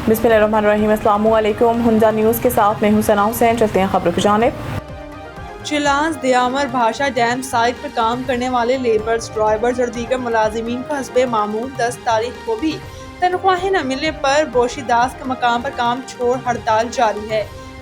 बिस्मिल्लाहिर्रहमानिर्रहीम। अस्सलामु अलैकुम। हुंजा न्यूज़ के साथ मैं हूं सना हुसैन। चलते हैं खबरों की जानिब। चिलांस दियामर भाषा डैम साइट पर काम करने वाले लेबर्स, ड्राइवर्स और दीगर मुलाजिमीन को हस्बे मामूल 10 तारीख को भी तनख्वाहें न मिलने पर बोशीदास के मकाम पर काम छोड़ हड़ताल जारी है।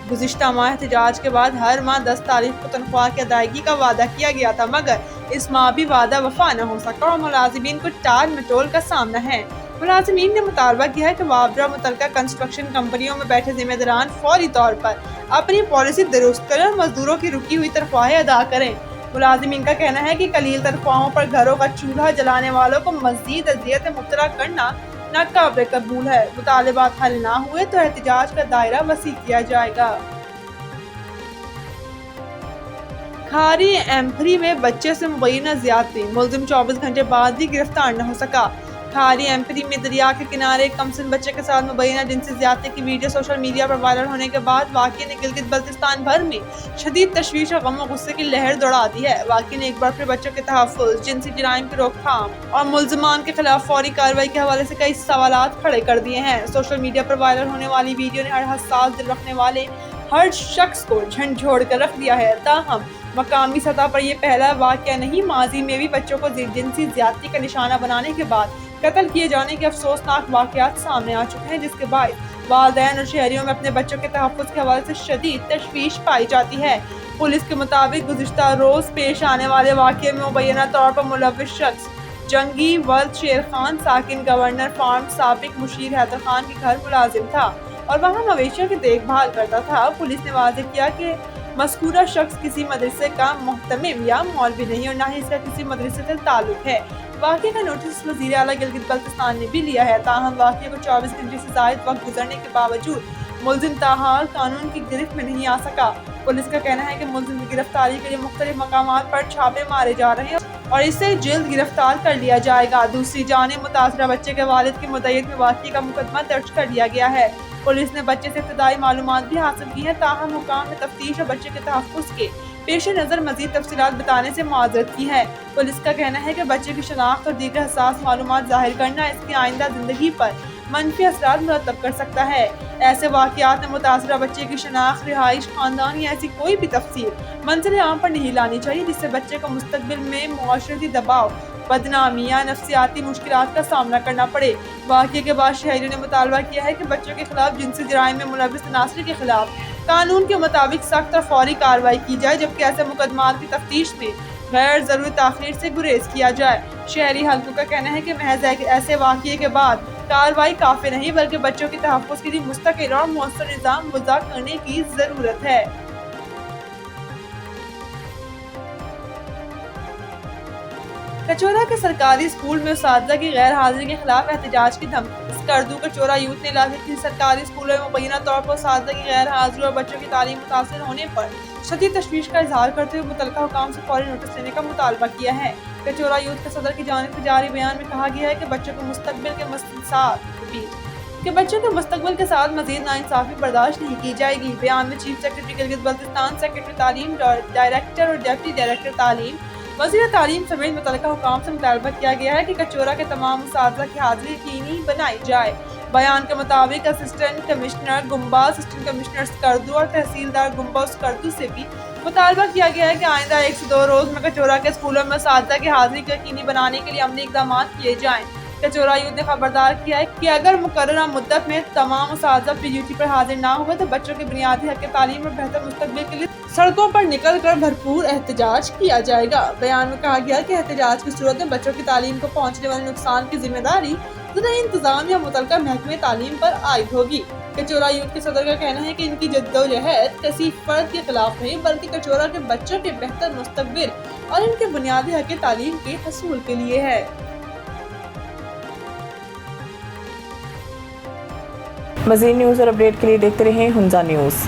गुज़िश्ता माह एहतजाज के बाद हर माह 10 तारीख को तनख्वाह की अदायगी का वादा किया गया था, मगर इस माह भी वादा वफा न हो सका और मुलाजिमीन को टाल मटोल का सामना है। मुलाजिमीन ने मुतालबा किया है कि वावरा मुतल्लिका कंस्ट्रक्शन कंपनियों में बैठे जिम्मेदारान फौरी तौर पर अपनी पॉलिसी दुरुस्त करें और मजदूरों की रुकी हुई तनख्वाहें अदा करें। मुलाजिमीन का कहना है कि कलील तनख्वाहों पर घरों का चूल्हा जलाने वालों को मजीद अजियत में मुब्तला करना नाकाबिल कबूल है। मुतालबात हल ना हुए तो एहतजाज का दायरा वसी किया जाएगा। खारी एम्फरी में बच्चे से मुबैना ज्यादती, मुलजिम 24 घंटे बाद भी गिरफ्तार न हो सका। खारी एम्फरी में दरिया के किनारे एक कमसिन बच्चे के साथ मुबैना जिनसी ज्यादती की वीडियो सोशल मीडिया पर वायरल होने के बाद वाक़ये ने गिलगित बल्तिस्तान भर में शदीद तशवीश और गम और गुस्से की लहर दौड़ा दी है। वाक़ये ने एक बार फिर बच्चों के तहफ़्फ़ुज़, जिनसी जराइम की रोकथाम और मुल्ज़िमान के खिलाफ फौरी कार्रवाई के हवाले से कई सवालात खड़े कर दिए हैं। सोशल मीडिया पर वायरल होने वाली वीडियो ने हर हसास दिल रखने वाले हर शख्स को झंझोड़ कर रख दिया है। ताहम मकामी सतह पर यह पहला वाक़या नहीं, माजी में भी बच्चों को जिनसी ज्यादती का निशाना बनाने के बाद कत्ल किए जाने के अफसोसनाक वाक़यात सामने आ चुके हैं, जिसके बाद वालिदैन और शहरियों में अपने बच्चों के तहफ़्फ़ुज़ के हवाले से शदीद तशवीश पाई जाती है। पुलिस के मुताबिक गुज़िश्ता रोज़ पेश आने वाले वाक़ये में मुबैना तौर पर मुलव्विस शख्स जंगी वल्द शेर खान साकिन गवर्नर फार्म साबिक मुशीर हैदर खान के घर मुलाजिम था और वहाँ मवेशियों की देखभाल करता था। पुलिस ने वाज़ेह किया कि मज़कूरा शख्स किसी मदरसे का मुहतमिम या मौलवी नहीं और न ही इसका किसी मदरसे से ताल्लुक है। वाक़ये का नोटिस वज़ीर आला गिलगित बल्तिस्तान ने भी लिया है। ताहम वाक़ये को 24 घंटे से ज़ायद वक्त गुजरने के बावजूद मुलजिम ताहाल कानून की गिरफ्त में नहीं आ सका। पुलिस का कहना है कि मुलजिम की गिरफ्तारी के लिए मुख्तलिफ मकामात पर छापे मारे जा रहे हैं और इसे जल्द गिरफ्तार कर लिया जाएगा। दूसरी जानिब मुतासरा बच्चे के वालिद की मुद्दत में वाक़ये का मुकदमा दर्ज कर लिया गया है। पुलिस ने बच्चे से इब्तदाई मालूमात भी हासिल की है। ताहम हुकाम ने तफ्तीश और बच्चे के तहफ़्फ़ुज़ के पेश नज़र मज़ीद तफसीलात बताने से मुआज़रत की है। पुलिस का कहना है कि बच्चे की शनाख्त और दीगर हसास मालूमात ज़ाहिर करना इसकी आइंदा ज़िंदगी पर मनफी असरात मुरतब कर सकता है। ऐसे वाक़यात में मुतासरा बच्चे की शनाख्त, रिहाइश, खानदान या ऐसी कोई भी तफसील मंज़िल आम पर नहीं लानी चाहिए जिससे बच्चे को मुस्तक़बिल में मुआशरती दबाव, बदनामी या नफ्सियाती मुश्किलात का सामना करना पड़े। वाक़ये के बाद शहरियों ने मुतालबा किया है कि बच्चों के खिलाफ जिनसी जराइम में मुलव्विस तनासर के खिलाफ कानून के मुताबिक सख्त और फौरी कार्रवाई की जाए, जबकि ऐसे मुकदमात की तफ्तीश में गैर ज़रूरी ताख़ीर से गुरेज किया जाए। शहरी हल्कों का कहना है कि महज ऐसे वाक़ये के बाद कार्रवाई काफ़ी नहीं बल्कि बच्चों के तहफ़्फ़ुज़ के लिए मुस्तकिल और मौसर निज़ाम वज़ा करने की ज़रूरत है। कचौरा के सरकारी स्कूल में उस्तादा की गैर हाजिरी के खिलाफ एहतजाज की धमकी। स्कर्दू कचौरा यूथ ने इलाके के सरकारी स्कूलों में मुबैना तौर पर उस्तादा की गैर हाजिरी और बच्चों की तालीम मुतासिर होने पर शदीद तशवीश का इजहार करते हुए मुतल्लिका हुकाम से फौरी नोटिस लेने का मुतालबा किया है। कचौरा यूथ के सदर की जानिब से जारी बयान में कहा गया है कि बच्चों के मुस्तकबिल के साथ मजीद नाइंसाफी बर्दाश्त नहीं की जाएगी। बयान में chief secretary Gilgit Baltistan, secretary तालीम, डायरेक्टर और डिप्टी डायरेक्टर तालीम, वज़ीर तालीम समेत मुतल्लिका हुकाम से मुतालबा किया गया है कि कचौरा के तमाम उस्तादा की हाजिरी यकीनी बनाई जाए। बयान के मुताबिक असिस्टेंट कमिश्नर गुम्बा, असिस्टेंट कमिश्नर स्कर्दू और तहसीलदार गुम्बा और स्कर्दू से भी मुतालबा किया गया है कि आइंदा 1 से 2 रोज़ में कचौरा के स्कूलों में उस्तादा की हाजिरी को यकीनी बनाने के लिए अमली इक़दाम किए जाएँ। कचौरा यूथ ने खबरदार किया है कि अगर मुकर्ररा मुद्दत में तमाम उस्तादा ड्यूटी पर हाजिर ना हुए तो बच्चों के बुनियादी हक़ तालीम और बेहतर मुस्तक़बिल के लिए सड़कों पर निकल कर भरपूर एहतजाज किया जाएगा। बयान में कहा गया कि एहतजाज की सूरत में बच्चों की तालीम को पहुँचने वाले नुकसान की जिम्मेदारी ज़िला इंतज़ाम या मुतल्लिका महकमे तालीम पर आयद होगी। कचौरा यूथ के सदर का कहना है कि इनकी जद्दोजहद किसी फर्द के खिलाफ नहीं बल्कि कचौरा के बच्चों के बेहतर मुस्तक़बिल और इनके बुनियादी हक़ तालीम के हसूल के लिए है। मज़ीद न्यूज़ और अपडेट के लिए देखते रहें हुंजा न्यूज़।